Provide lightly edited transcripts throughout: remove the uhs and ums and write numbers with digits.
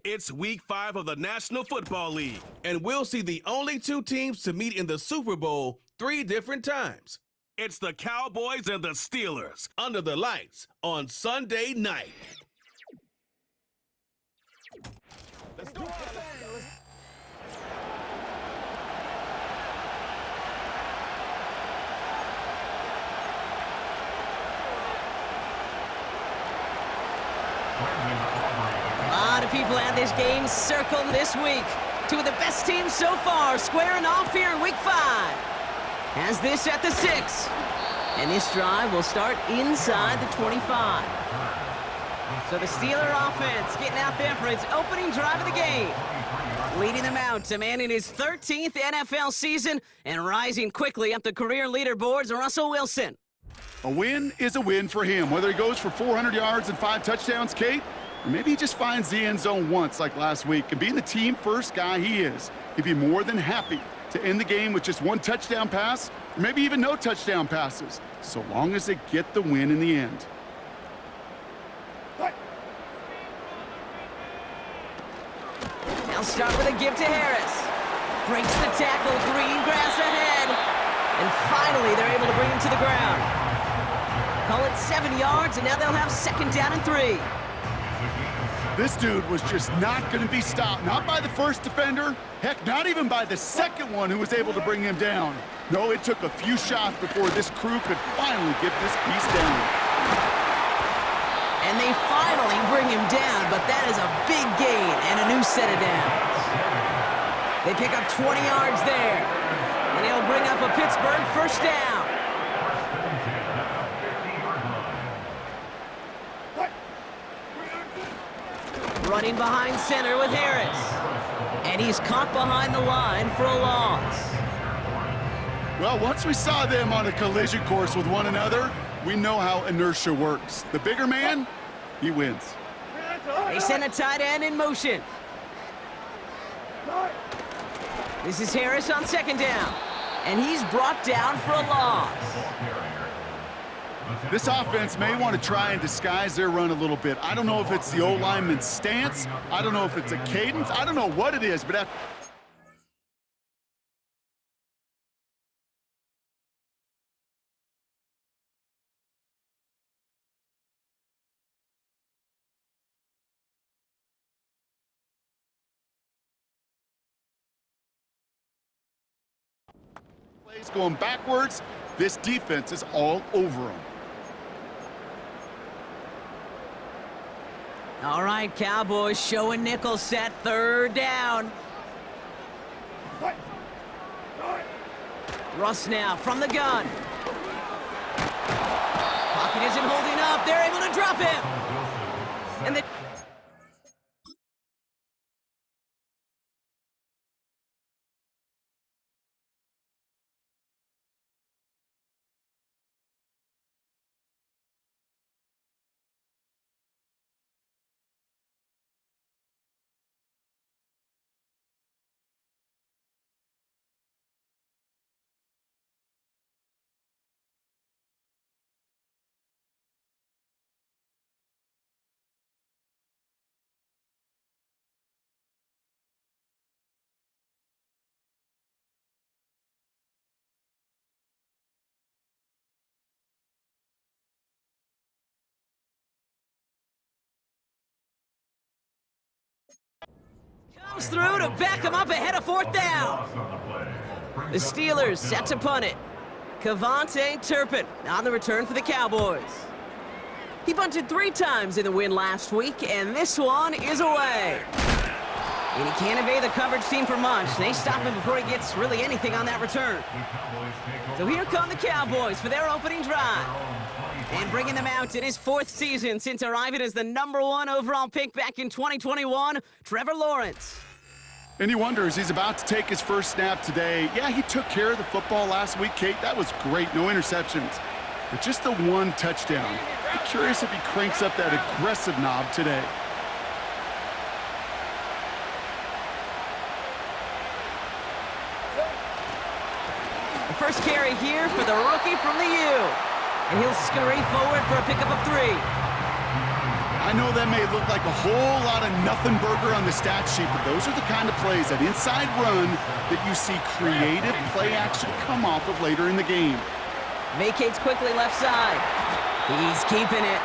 It's Week 5 of the National Football League, and we'll see the only two teams to meet in the Super Bowl 3 different times. It's the Cowboys and the Steelers under the lights on Sunday night. Let's do it. A lot of people at this game circled this week. Two of the best teams so far squaring off here in Week 5. Has this at the 6. And this drive will start inside the 25. So the Steeler offense getting out there for its opening drive of the game. Leading them out, a man in his 13th NFL season and rising quickly up the career leaderboards, Russell Wilson. A win is a win for him, whether he goes for 400 yards and 5 touchdowns, Kate, or maybe he just finds the end zone once like last week. And being the team-first guy he is, he'd be more than happy to end the game with just 1 touchdown pass, or maybe even no touchdown passes, so long as they get the win in the end. Now start with a give to Harris. Breaks the tackle, green grass ahead. And finally, they're able to bring him to the ground. Call it 7 yards, and now they'll have 2nd down and 3. This dude was just not going to be stopped, not by the first defender, heck, not even by the second one who was able to bring him down. No, it took a few shots before this crew could finally get this piece down. And they finally bring him down, but that is a big gain and a new set of downs. They pick up 20 yards there, and he'll bring up a Pittsburgh 1st down. Running behind center with Harris. And he's caught behind the line for a loss. Well, once we saw them on a collision course with one another, we know how inertia works. The bigger man, he wins. They send a tight end in motion. This is Harris on 2nd down. And he's brought down for a loss. This offense may want to try and disguise their run a little bit. I don't know if it's the O-lineman's stance. I don't know if it's a cadence. I don't know what it is, but plays going backwards, this defense is all over them. All right, Cowboys showing nickel set, 3rd down. Russ now from the gun. Pocket isn't holding up. They're able to drop him. And the comes through to back him up ahead of 4th down. The Steelers set to punt it. Kavontae Turpin on the return for the Cowboys. He bunted 3 times in the win last week, and this one is away. And he can't evade the coverage team for much. They stop him before he gets really anything on that return. So here come the Cowboys for their opening drive. And bringing them out in his 4th season since arriving as the #1 overall pick back in 2021, Trevor Lawrence. And he wonders, he's about to take his first snap today. Yeah, he took care of the football last week, Kate. That was great, no interceptions. But just the 1 touchdown. Be curious if he cranks up that aggressive knob today. The first carry here for the rookie from the U. And he'll scurry forward for a pickup of 3. I I know that may look like a whole lot of nothing burger on the stat sheet, but those are the kind of plays, that inside run, that you see creative play action come off of later in the game. Vacates quickly left side. He's keeping it.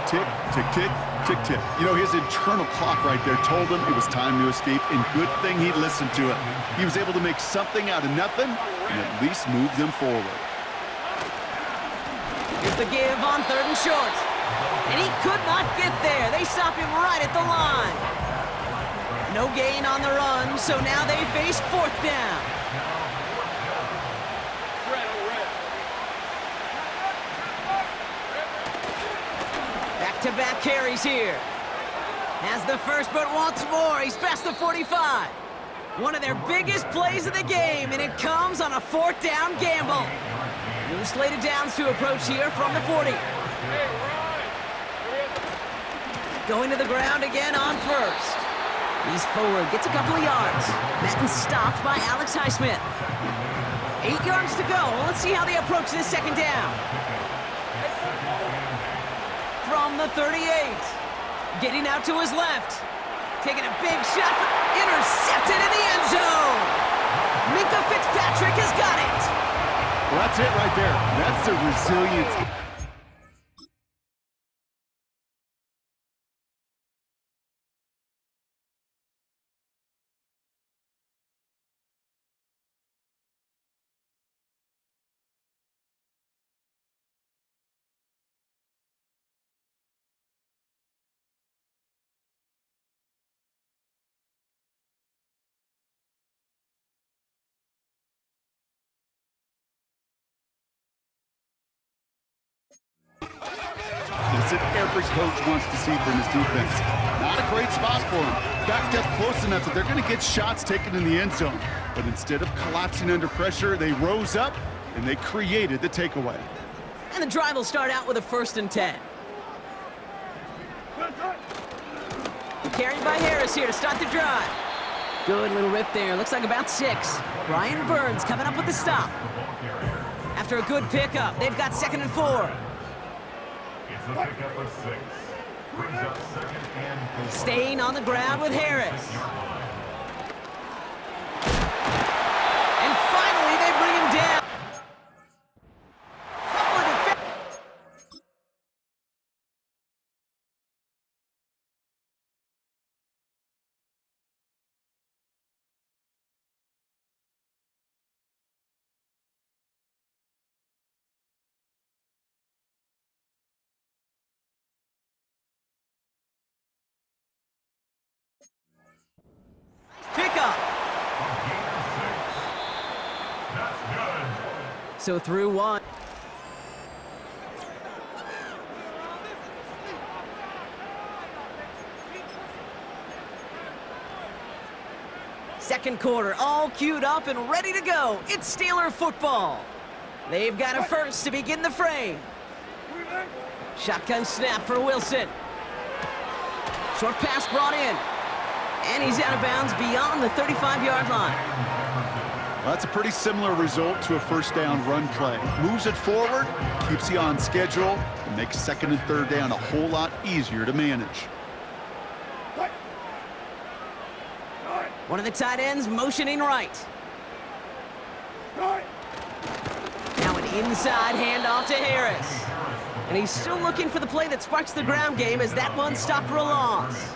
Tick, tick, tick, tick, tick. You know, his internal clock right there told him it was time to escape, and good thing he listened to it. He was able to make something out of nothing and at least move them forward. Here's the give on 3rd and short. And he could not get there. They stop him right at the line. No gain on the run, so now they face 4th down. Back-to-back carries here. Has the first, but wants more. He's past the 45. One of their biggest plays of the game, and it comes on a 4th down gamble. New slated downs to approach here from the 40. Going to the ground again on 1st. He's forward, gets a couple of yards. Madden stopped by Alex Highsmith. 8 yards to go. Let's see how they approach this 2nd down. From the 38. Getting out to his left. Taking a big shot. Intercepted in the end zone. Minka Fitzpatrick has got it. Well, that's it right there. That's the resilience. That every coach wants to see from his defense. Not a great spot for him. Backed up close enough that they're going to get shots taken in the end zone. But instead of collapsing under pressure, they rose up and they created the takeaway. And the drive will start out with a 1st and 10. Carried by Harris here to start the drive. Good little rip there. Looks like about 6. Brian Burns coming up with the stop. After a good pickup, they've got 2nd and 4. It's the pickup of 6. Brings up 2nd and 4. Staying on the ground with Harris. And finally, they bring him down. Pickup. So through 1. Second quarter, all queued up and ready to go. It's Steeler football. They've got a first to begin the frame. Shotgun snap for Wilson. Short pass brought in. And he's out of bounds beyond the 35-yard line. Well, that's a pretty similar result to a 1st down run play. Moves it forward, keeps you on schedule, and makes 2nd and 3rd down a whole lot easier to manage. One of the tight ends motioning right. Now an inside handoff to Harris. And he's still looking for the play that sparks the ground game as that one stopped for a loss.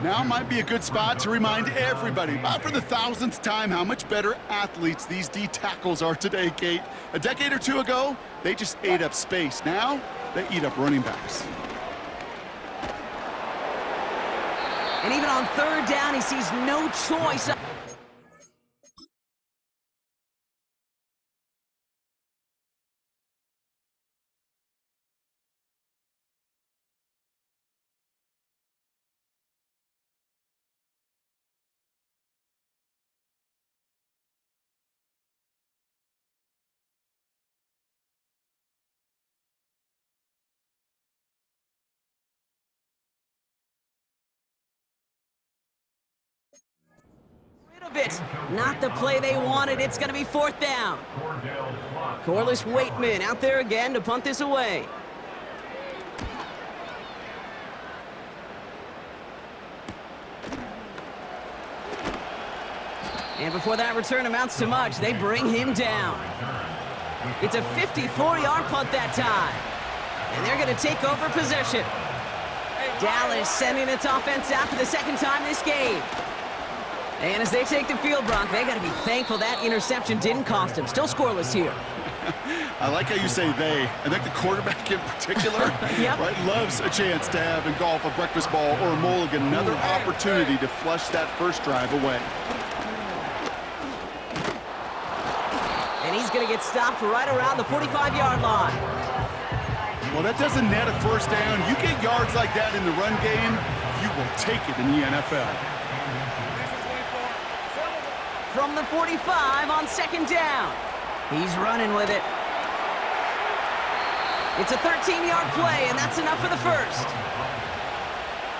Now might be a good spot to remind everybody, about for the 1000th time, how much better athletes these D tackles are today, Kate. A decade or 2 ago, they just ate up space. Now, they eat up running backs. And even on 3rd down, he sees no choice. Of it. Not the play they wanted. It's going to be 4th down. Corliss Waitman out there again to punt this away. And before that return amounts to much, they bring him down. It's a 54-yard punt that time. And they're going to take over possession. Dallas sending its offense out for the second time this game. And as they take the field, Brock, they got to be thankful that interception didn't cost them. Still scoreless here. I like how you say they. I think the quarterback in particular right, loves a chance to have in golf a breakfast ball or a mulligan, another opportunity to flush that first drive away. And he's going to get stopped right around the 45-yard line. Well, that doesn't net a first down. You get yards like that in the run game, you will take it in the NFL. From the 45 on second down. He's running with it. It's a 13-yard play, and that's enough for the first.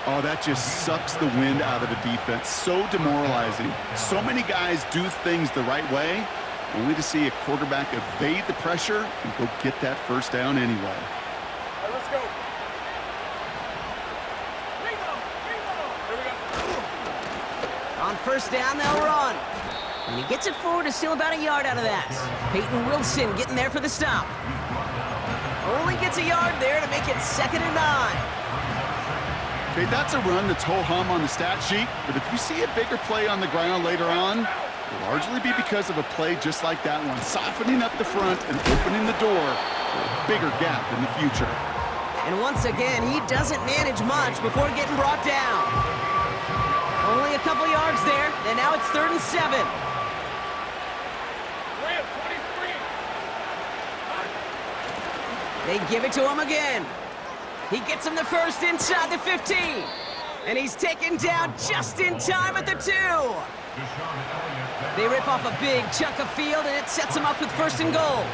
Oh, that just sucks the wind out of a defense. So demoralizing. So many guys do things the right way, only to see a quarterback evade the pressure and go get that first down anyway. Let's go. On first down, they'll run. And he gets it forward to steal about a yard out of that. Peyton Wilson getting there for the stop. Only gets a yard there to make it 2nd and 9. Okay, that's a run that's ho-hum on the stat sheet, but if you see a bigger play on the ground later on, it'll largely be because of a play just like that one, softening up the front and opening the door for a bigger gap in the future. And once again, he doesn't manage much before getting brought down. Only a couple yards there, and now it's 3rd and 7. They give it to him again. He gets him the first inside the 15. And he's taken down just in time at the 2. They rip off a big chunk of field, and it sets him up with 1st and goal.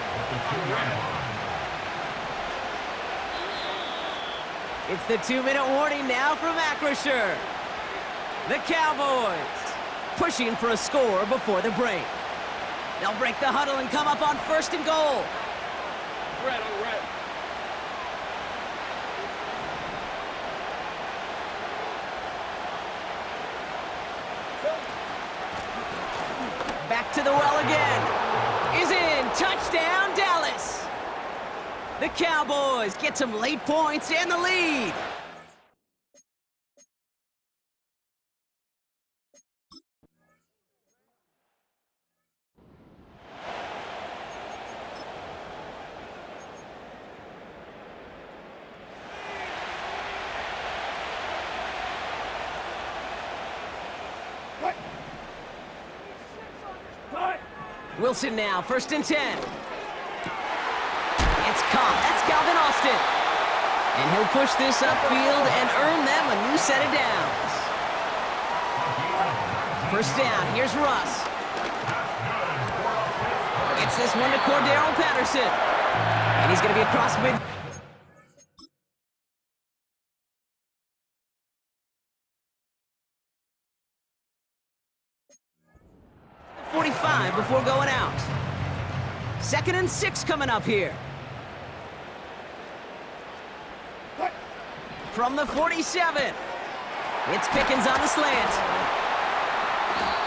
It's the 2-minute warning now from Acrisure. The Cowboys pushing for a score before the break. They'll break the huddle and come up on 1st and goal. Red on red. Back to the well again. Is in. Touchdown, Dallas. The Cowboys get some late points and the lead. Wilson now, 1st and 10. It's caught. That's Calvin Austin. And he'll push this upfield and earn them a new set of downs. First down, here's Russ. Gets this one to Cordero Patterson. And he's going to be across mid. 45 before going out. 2nd and 6 coming up here. From the 47. It's Pickens on the slant.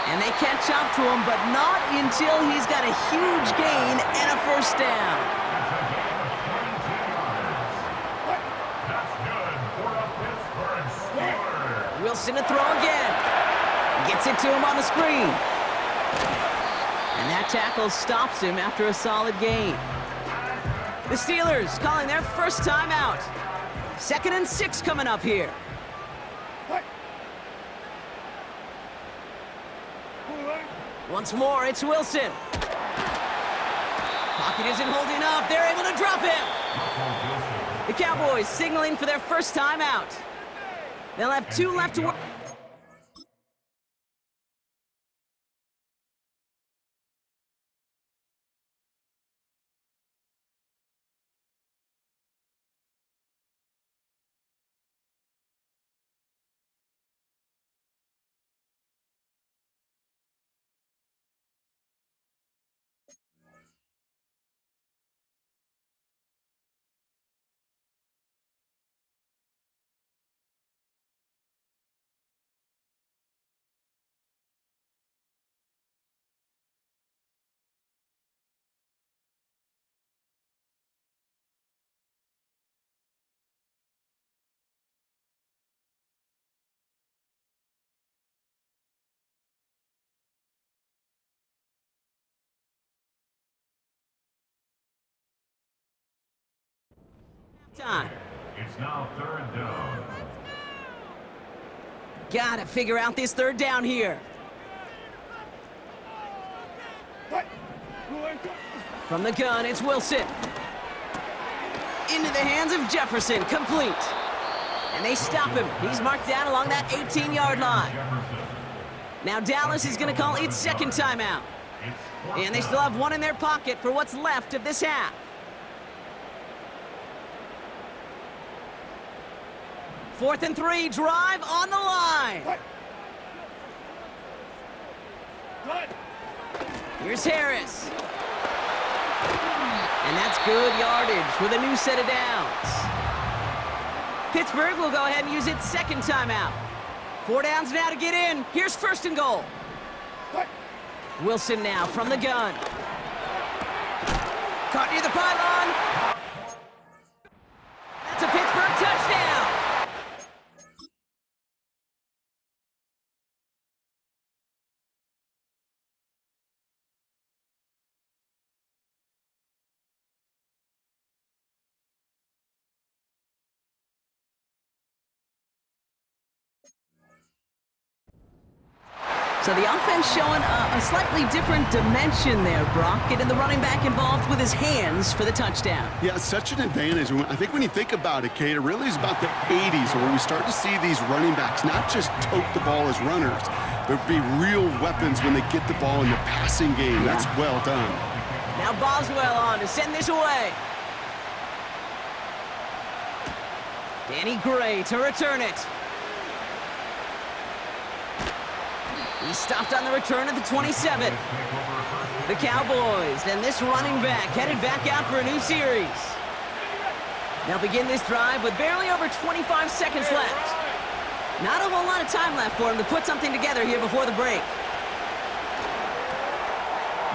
And they catch up to him, but not until he's got a huge gain and a first down. Wilson to throw again. Gets it to him on the screen. And that tackle stops him after a solid gain. The Steelers calling their first timeout. 2nd and 6 coming up here. Once more, it's Wilson. Pocket isn't holding up. They're able to drop him. The Cowboys signaling for their first timeout. They'll have 2 left to work. Time. It's now 3rd down. Gotta figure out this 3rd down here. From the gun, it's Wilson. Into the hands of Jefferson, complete. And they stop him. He's marked down along that 18-yard line. Now Dallas is going to call its 2nd timeout. And they still have one in their pocket for what's left of this half. 4th and 3, drive on the line. Here's Harris. And that's good yardage with a new set of downs. Pittsburgh will go ahead and use its 2nd timeout. 4 downs now to get in. Here's 1st and goal. Wilson now from the gun. Caught near the pylon. That's a Pittsburgh touchdown. So the offense showing a slightly different dimension there, Brock. Getting the running back involved with his hands for the touchdown. Yeah, such an advantage. I think when you think about it, Kate, it really is about the 80s where we start to see these running backs not just tote the ball as runners, but be real weapons when they get the ball in the passing game. Yeah. That's well done. Now Boswell on to send this away. Danny Gray to return it. He stopped on the return at the 27. The Cowboys and this running back headed back out for a new series. They'll begin this drive with barely over 25 seconds left. Not a whole lot of time left for him to put something together here before the break.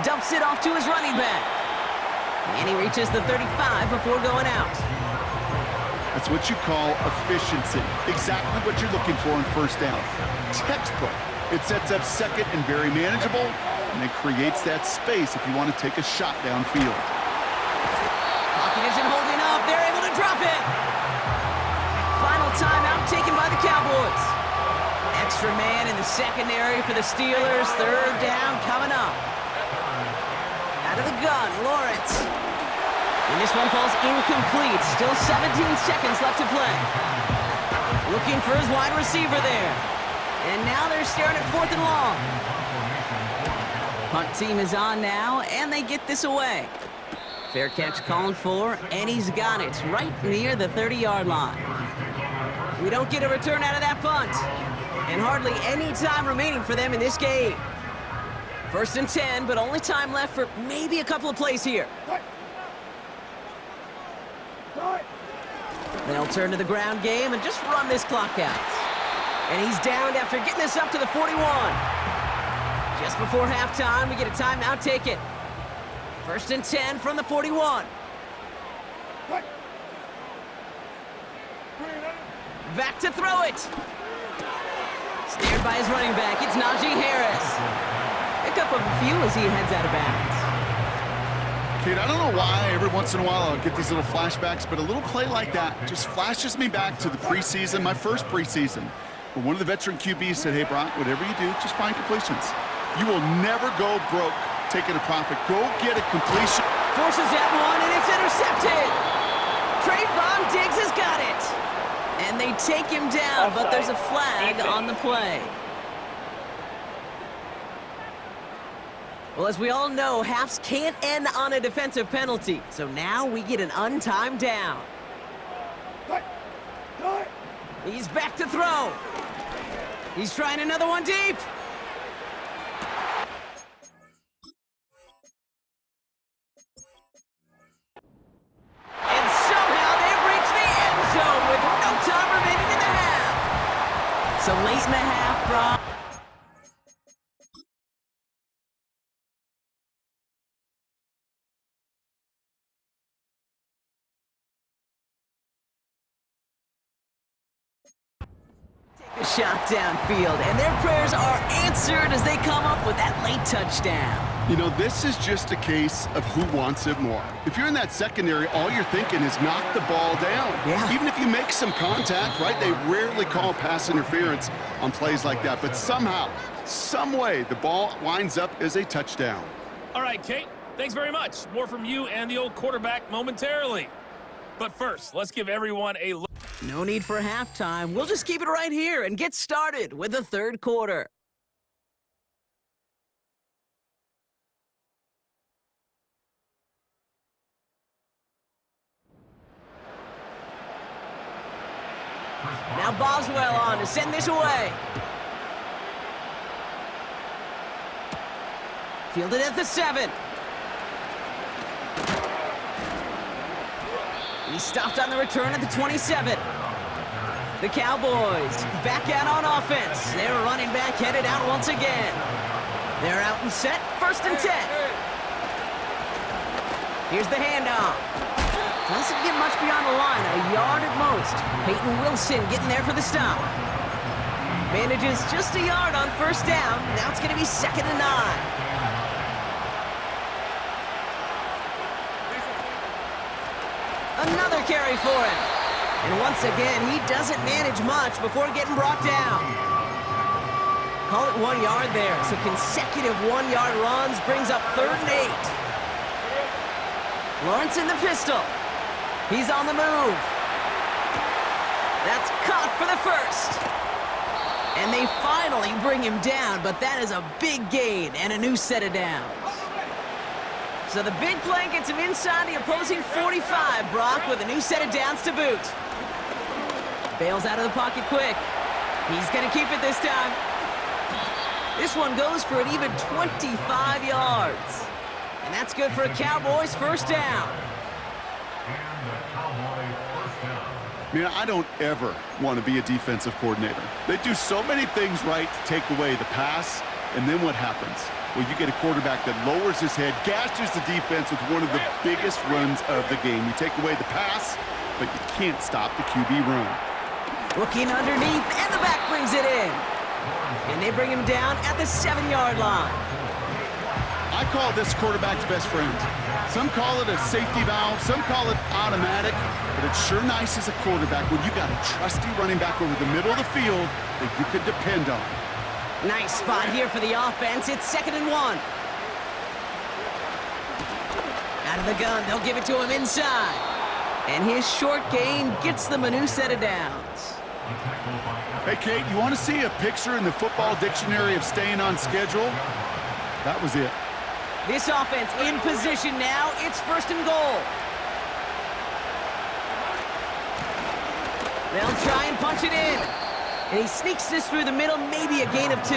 Dumps it off to his running back. And he reaches the 35 before going out. That's what you call efficiency. Exactly what you're looking for in 1st down. Textbook. It sets up 2nd and very manageable, and it creates that space if you want to take a shot downfield. Pocket isn't holding up. They're able to drop it. Final timeout taken by the Cowboys. Extra man in the secondary for the Steelers. 3rd down coming up. Out of the gun, Lawrence. And this one falls incomplete. Still 17 seconds left to play. Looking for his wide receiver there. And now they're staring at 4th and long. Punt team is on now, and they get this away. Fair catch called for, and he's got it right near the 30-yard line. We don't get a return out of that punt. And hardly any time remaining for them in this game. 1st and 10, but only time left for maybe a couple of plays here. They'll turn to the ground game and just run this clock out. And he's downed after getting this up to the 41. Just before halftime, we get a timeout taken. 1st and 10 from the 41. Back to throw it. Snared by his running back, it's Najee Harris. Pick up a few as he heads out of bounds. Kate, I don't know why every once in a while I'll get these little flashbacks, but a little play like that just flashes me back to the preseason, my first preseason. One of the veteran QBs said, hey, Brock, whatever you do, just find completions. You will never go broke taking a profit. Go get a completion. Forces that one, and it's intercepted. Trayvon Diggs has got it. And they take him down, but there's a flag on the play. Well, as we all know, halves can't end on a defensive penalty. So now we get an untimed down. He's back to throw. He's trying another one deep. And somehow they've reached the end zone with no time remaining in the half. So late in the half, Brock. A shot downfield, and their prayers are answered as they come up with that late touchdown. You know, this is just a case of who wants it more. If you're in that secondary, all you're thinking is knock the ball down. Yeah. Even if you make some contact, right, they rarely call pass interference on plays like that. But somehow, some way, the ball winds up as a touchdown. All right, Kate, thanks very much. More from you and the old quarterback momentarily. But first, let's give everyone a look. No need for halftime. We'll just keep it right here and get started with the third quarter. Now Boswell on to send this away. Fielded at the 7. He stopped on the return at the 27. The Cowboys back out on offense. They're running back headed out once again. They're out and set, 1st and 10. Here's the handoff. Doesn't get much beyond the line, a yard at most. Peyton Wilson getting there for the stop. Manages just a yard on 1st down. Now it's going to be 2nd and 9. Another carry for him. And once again, he doesn't manage much before getting brought down. Call it 1 yard there. So consecutive 1-yard runs brings up 3rd and 8. Lawrence in the pistol. He's on the move. That's caught for the 1st. And they finally bring him down, but that is a big gain and a new set of downs. So the big play gets him inside the opposing 45, Brock, with a new set of downs to boot. Bails out of the pocket quick. He's going to keep it this time. This one goes for an even 25 yards. And that's good for a Cowboys 1st down. Man, I don't ever want to be a defensive coordinator. They do so many things right to take away the pass, and then what happens? Well, you get a quarterback that lowers his head, gashes the defense with one of the biggest runs of the game. You take away the pass, but you can't stop the QB run. Looking underneath, and the back brings it in. And they bring him down at the 7-yard line. I call this quarterback's best friend. Some call it a safety valve, some call it automatic, but it's sure nice as a quarterback when you got a trusty running back over the middle of the field that you could depend on. Nice spot here for the offense. It's 2nd and 1. Out of the gun, they'll give it to him inside. And his short gain gets them a new set of downs. Hey, Kate, you want to see a picture in the football dictionary of staying on schedule? That was it. This offense in position now. It's 1st and goal. They'll try and punch it in. And he sneaks this through the middle, maybe a gain of 2.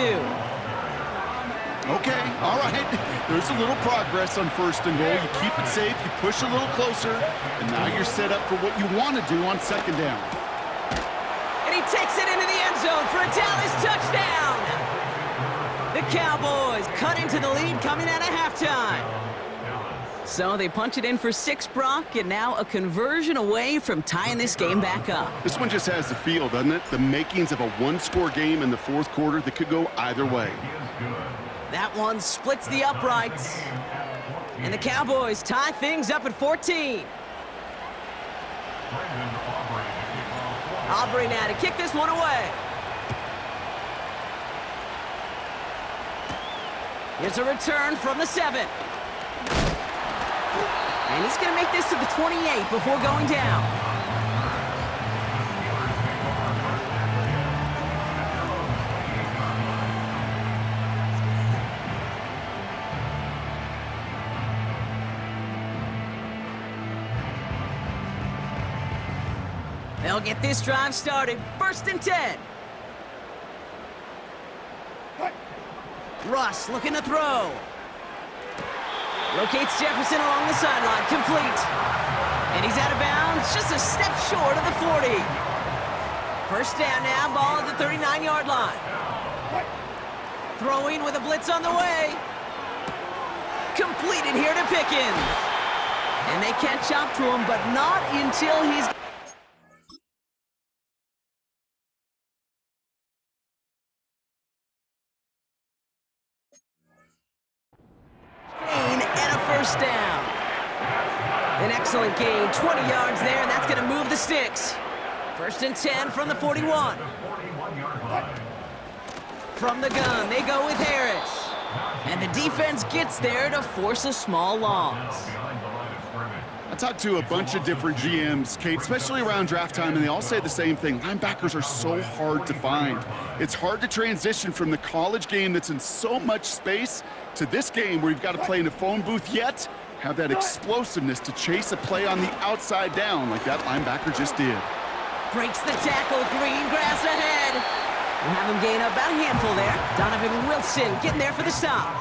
Okay, all right. There's a little progress on 1st and goal. You keep it safe, you push a little closer, and now you're set up for what you want to do on 2nd down. And he takes it into the end zone for a Dallas touchdown. The Cowboys cut into the lead coming out of halftime. So they punch it in for 6, Brock, and now a conversion away from tying this game back up. This one just has the feel, doesn't it? The makings of a 1-score game in the 4th quarter that could go either way. That one splits the uprights. And the Cowboys tie things up at 14. Aubrey now to kick this one away. Here's a return from the 7. And he's going to make this to the 28 before going down. They'll get this drive started. 1st and 10. Russ looking to throw. Locates Jefferson along the sideline, complete. And he's out of bounds, just a step short of the 40. 1st down now, ball at the 39-yard line. Throwing with a blitz on the way. Completed here to Pickens. And they catch up to him, but not until he's... first down. An excellent gain, 20 yards there, and that's going to move the sticks. First and 10 from the 41. From the gun, they go with Harris. And the defense gets there to force a small loss. I talked to a bunch of different GMs, Kate, especially around draft time, and they all say the same thing. Linebackers are so hard to find. It's hard to transition from the college game that's in so much space to this game where you've got to play in a phone booth, yet have that explosiveness to chase a play on the outside down like that linebacker just did. Breaks the tackle, green grass ahead. We'll have him gain about a handful there. Donovan Wilson getting there for the stop.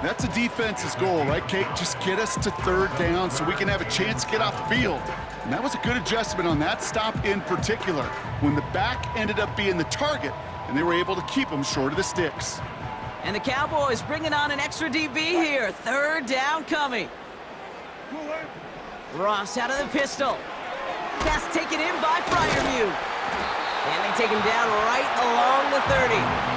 That's a defense's goal, right, Kate? Just get us to third down so we can have a chance to get off the field. And that was a good adjustment on that stop in particular, when the back ended up being the target, and they were able to keep him short of the sticks. And the Cowboys bringing on an extra DB here. Third down coming. Ross out of the pistol. Pass taken in by Fryermuth. And they take him down right along the 30.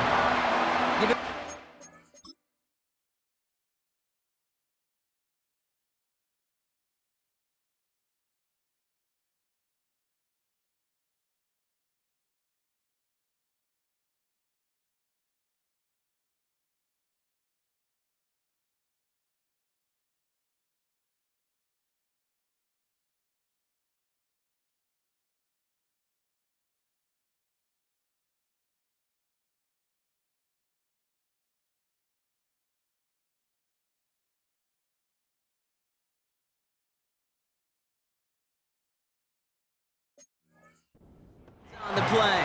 On the play.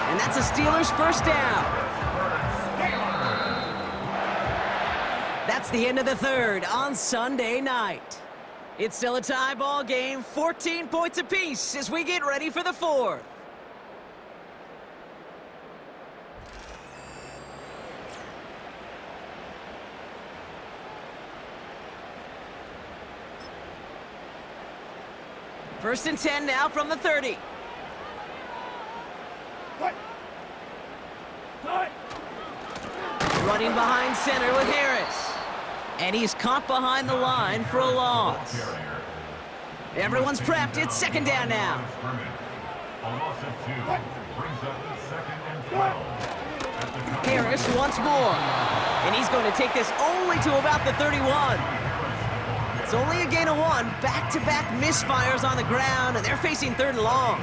And that's a Steelers first down. That's the end of the third on Sunday night. It's still a tie ball game, 14 points apiece as we get ready for the fourth. First and 10 now from the 30. Running behind center with Harris. And he's caught behind the line for a loss. Everyone's prepped. It's second down now. Harris once more. And he's going to take this only to about the 31. It's only a gain of one. Back-to-back misfires on the ground, and they're facing third and long.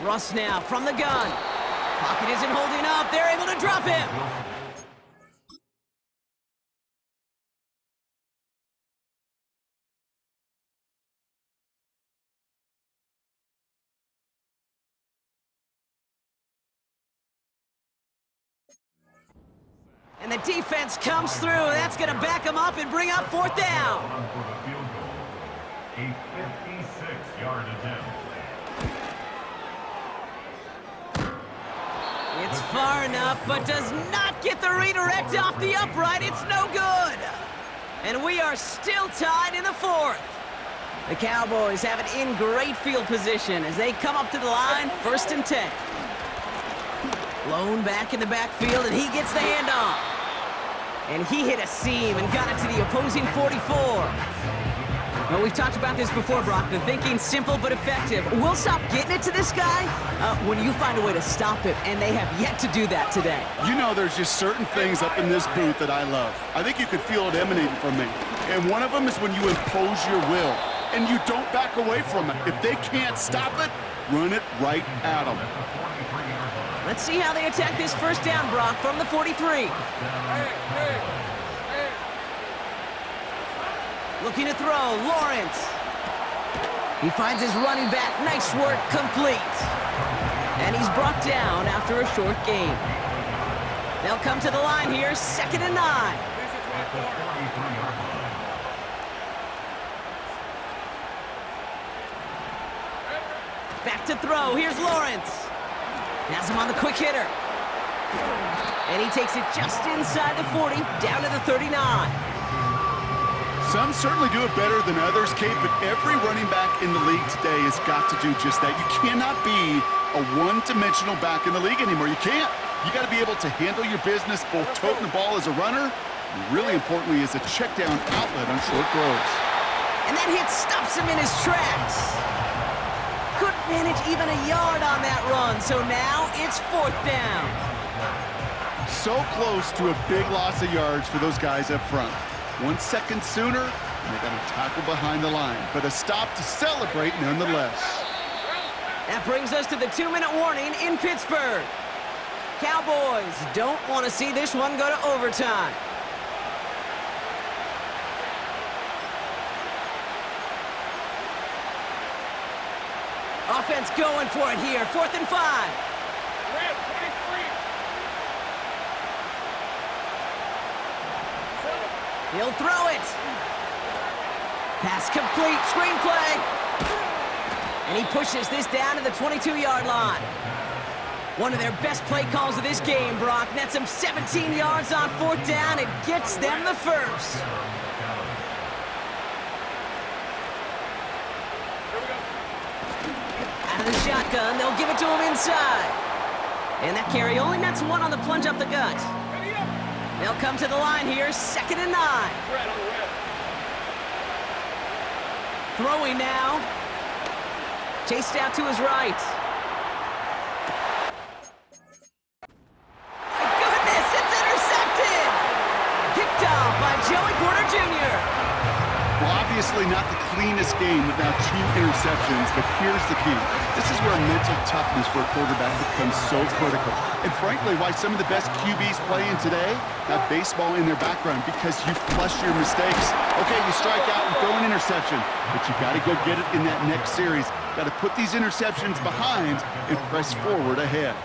Russ now from the gun. Pocket isn't holding up. They're able to drop him. And the defense comes through. That's going to back them up and bring up fourth down. A 56-yard attempt. It's far enough, but does not get the redirect off the upright. It's no good. And we are still tied in the fourth. The Cowboys have it in great field position as they come up to the line, first and 10. Blown back in the backfield, and he gets the handoff. And he hit a seam and got it to the opposing 44. Well, we've talked about this before, Brock. The thinking's simple but effective. We'll stop getting it to this guy when you find a way to stop him, and they have yet to do that today. You know, there's just certain things up in this booth that I love. I think you could feel it emanating from me. And one of them is when you impose your will, and you don't back away from it. If they can't stop it, run it right at them. Let's see how they attack this first down, Brock, from the 43. Looking to throw, Lawrence. He finds his running back. Nice work, complete. And he's brought down after a short gain. They'll come to the line here, 2nd and 9. Back to throw, here's Lawrence. Has him on the quick hitter. And he takes it just inside the 40, down to the 39. Some certainly do it better than others, Kate, but every running back in the league today has got to do just that. You cannot be a one-dimensional back in the league anymore. You can't. You got to be able to handle your business, both toting the ball as a runner, and really importantly as a check down outlet on short throws. And that hit stops him in his tracks. Couldn't manage even a yard on that run, so now it's 4th down. So close to a big loss of yards for those guys up front. 1 second sooner, and they got a tackle behind the line, but a stop to celebrate nonetheless. That brings us to the 2-minute warning in Pittsburgh. Cowboys don't want to see this one go to overtime. Offense going for it here, 4th and 5. Red 23. He'll throw it. Pass complete, screenplay. And he pushes this down to the 22-yard line. One of their best play calls of this game, Brock. Nets them 17 yards on 4th down and gets them the first. Out of the shotgun, they'll give it to him inside. And that carry only nets 1 on the plunge up the gut. They'll come to the line here, 2nd and 9. Red on red. Throwing now. Chased out to his right. My goodness, it's intercepted! Picked off by Joey Porter Jr. Well, obviously not the cleanest game without 2 interceptions, but here's the key. This is where mental toughness for a quarterback becomes so critical. And frankly, why some of the best QBs playing today have baseball in their background, because you flush your mistakes. Okay, you strike out and throw an interception, but you got to go get it in that next series. Got to put these interceptions behind and press forward ahead.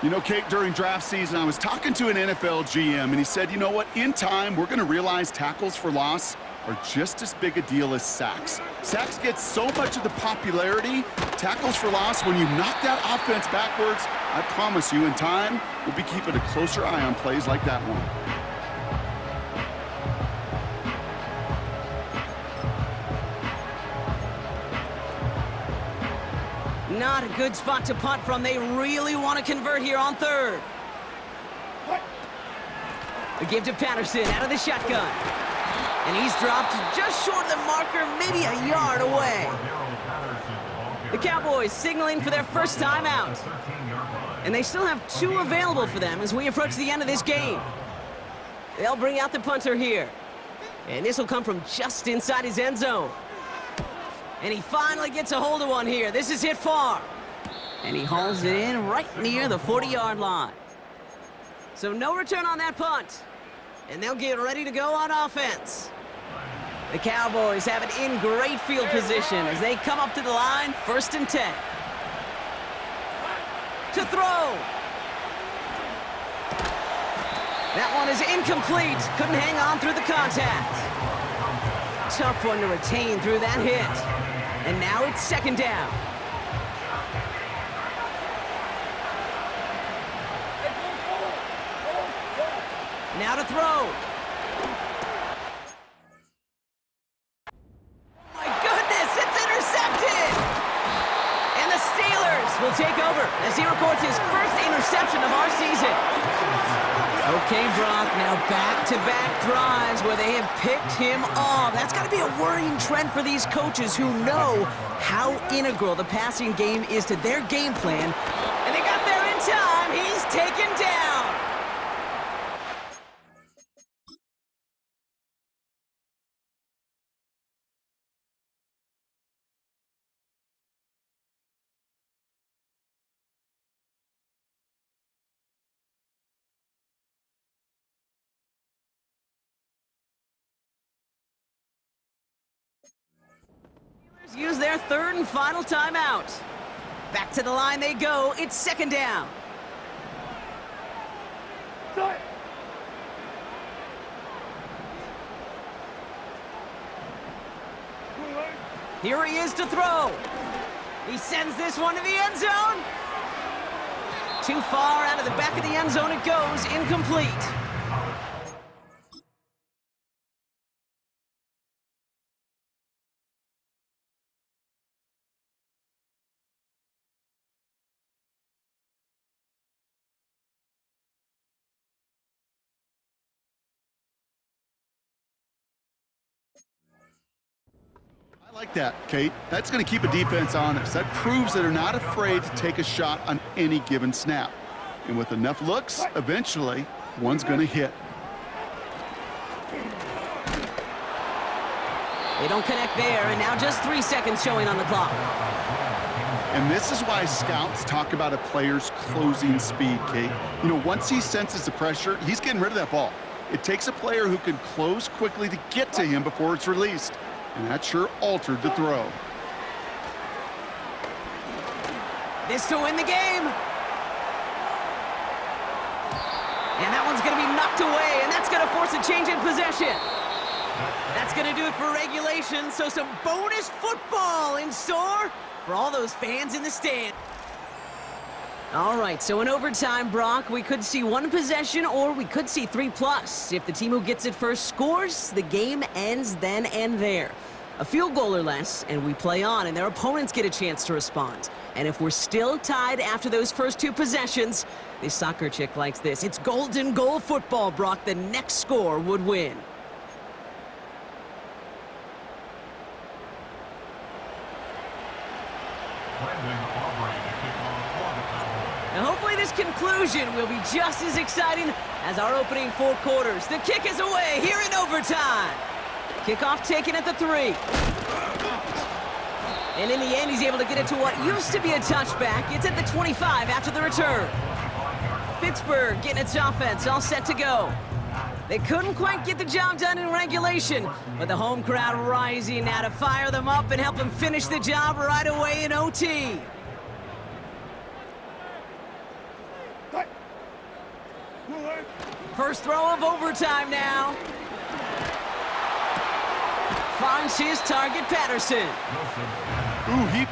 You know, Kate, during draft season, I was talking to an NFL GM, and he said, you know what, in time, we're going to realize tackles for loss are just as big a deal as sacks. Sacks get so much of the popularity. Tackles for loss, when you knock that offense backwards, I promise you, in time, we'll be keeping a closer eye on plays like that one. Not a good spot to punt from. They really want to convert here on 3rd. The give to Patterson out of the shotgun. And he's dropped just short of the marker, maybe a yard away. The Cowboys signaling for their first timeout. And they still have 2 available for them as we approach the end of this game. They'll bring out the punter here. And this will come from just inside his end zone. And he finally gets a hold of one here. This is hit far. And he hauls it in right near the 40-yard line. So no return on that punt. And they'll get ready to go on offense. The Cowboys have it in great field position as they come up to the line, 1st and 10. To throw. That one is incomplete. Couldn't hang on through the contact. Tough one to retain through that hit. And now it's 2nd down. Now to throw. My goodness, it's intercepted! And the Steelers will take over as he records his first interception of our season. Okay, Brock, now back-to-back drives where they have picked him off. That's got to be a worrying trend for these coaches who know how integral the passing game is to their game plan. And they got there in time. He's taken down. Use their 3rd and final timeout. Back to the line they go. It's 2nd down. Here he is to throw. He sends this one to the end zone. Too far out of the back of the end zone it goes. Incomplete. Like that, Kate. That's going to keep a defense honest. That proves that they're not afraid to take a shot on any given snap. And with enough looks, eventually, one's going to hit. They don't connect there, and now just 3 seconds showing on the clock. And this is why scouts talk about a player's closing speed, Kate. You know, once he senses the pressure, he's getting rid of that ball. It takes a player who can close quickly to get to him before it's released. And that sure altered the throw. This to win the game. And that one's going to be knocked away, and that's going to force a change in possession. That's going to do it for regulation, so some bonus football in store for all those fans in the stand. All right, so in overtime, Brock, we could see one possession or we could see 3+. If the team who gets it first scores, the game ends then and there. A field goal or less, and we play on, and their opponents get a chance to respond. And if we're still tied after those first 2 possessions, this soccer chick likes this. It's golden goal football, Brock. The next score would win. Now hopefully this conclusion will be just as exciting as our opening 4 quarters. The kick is away here in overtime. Kickoff taken at the 3. And in the end, he's able to get it to what used to be a touchback. It's at the 25 after the return. Pittsburgh getting its offense all set to go. They couldn't quite get the job done in regulation, but the home crowd rising now to fire them up and help them finish the job right away in OT. First throw of overtime now. Finds his target, Patterson. Ooh, he...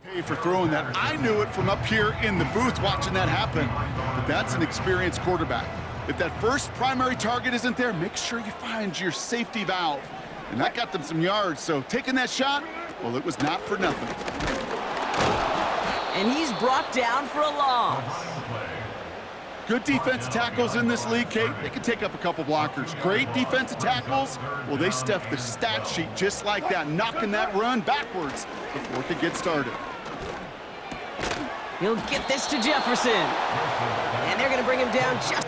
Hey, for throwing that. I knew it from up here in the booth watching that happen. But that's an experienced quarterback. If that first primary target isn't there, make sure you find your safety valve. And that got them some yards, so taking that shot, well, it was not for nothing. And he's brought down for a loss. Good defensive tackles in this league, Kate. They can take up a couple blockers. Great defensive tackles, well, they stuff the stat sheet just like that, knocking that run backwards before it could get started. He'll get this to Jefferson. And they're going to bring him down just...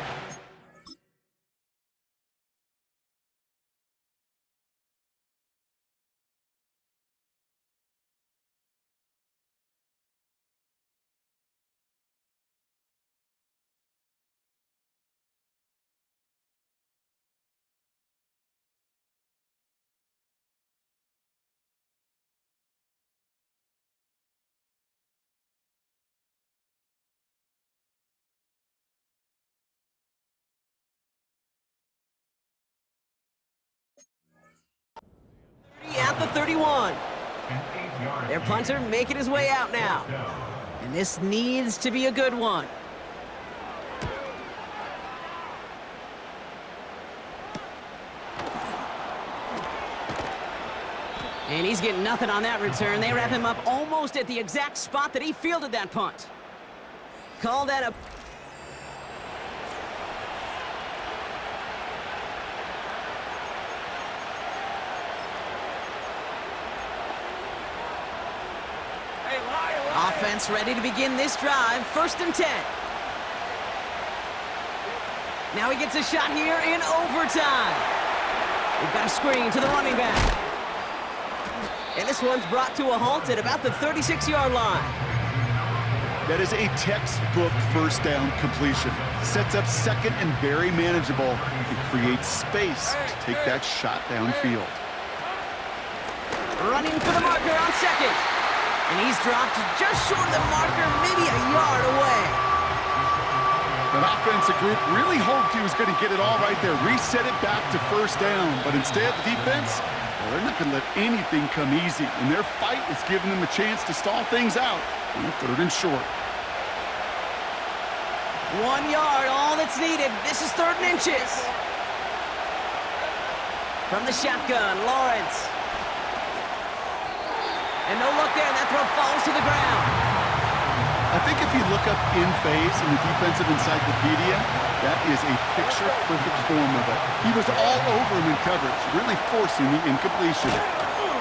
at the 31. Their punter making his way out now. And this needs to be a good one. And he's getting nothing on that return. They wrap him up almost at the exact spot that he fielded that punt. Call that a... Offense ready to begin this drive. 1st and 10. Now he gets a shot here in overtime. We've got a screen to the running back. And this one's brought to a halt at about the 36-yard line. That is a textbook first down completion. Sets up second and very manageable and creates space to take that shot downfield. Running for the marker on second. And he's dropped just short of the marker, maybe a yard away. That offensive group really hoped he was going to get it all right there, reset it back to first down. But instead, the defense Well, they're not going to let anything come easy, and their fight is giving them a chance to stall things out on a 3rd and short. 1 yard, all that's needed. This is 3rd and inches. From the shotgun, Lawrence. And no look there, that throw falls to the ground. I think if you look up in phase in the defensive encyclopedia, that is a picture-perfect form of it. He was all over him in coverage, really forcing the incompletion.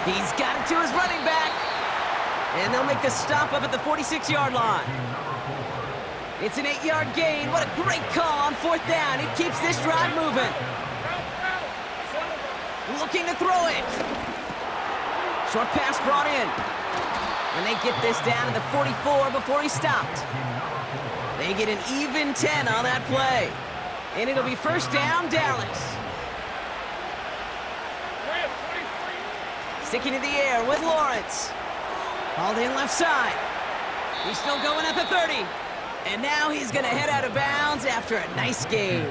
He's got it to his running back. And they'll make the stop up at the 46-yard line. It's an 8-yard gain. What a great call on 4th down. It keeps this drive moving. Looking to throw it. Short pass brought in. And they get this down to the 44 before he stopped. They get an even 10 on that play. And it'll be 1st down, Dallas. Sticking in the air with Lawrence. Hauled in left side. He's still going at the 30. And now he's going to head out of bounds after a nice game.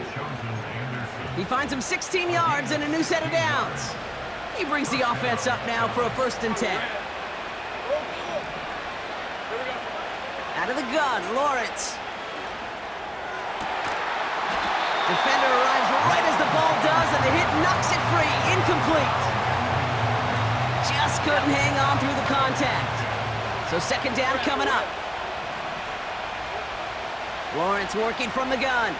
He finds him 16 yards and a new set of downs. He brings the offense up now for a 1st and 10. Out of the gun, Lawrence. Defender arrives right as the ball does, and the hit knocks it free. Incomplete. Just couldn't hang on through the contact. So 2nd down coming up. Lawrence working from the gun.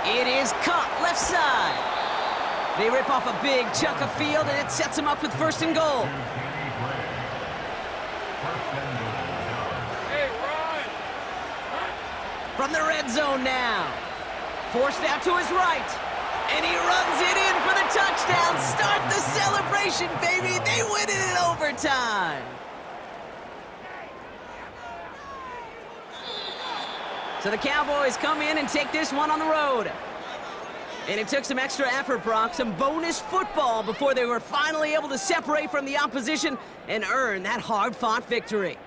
It is caught left side. They rip off a big chunk of field, and it sets them up with 1st and goal. From the red zone now. Forced out to his right. And he runs it in for the touchdown. Start the celebration, baby. They win it in overtime. So the Cowboys come in and take this one on the road. And it took some extra effort, Brock, some bonus football before they were finally able to separate from the opposition and earn that hard-fought victory.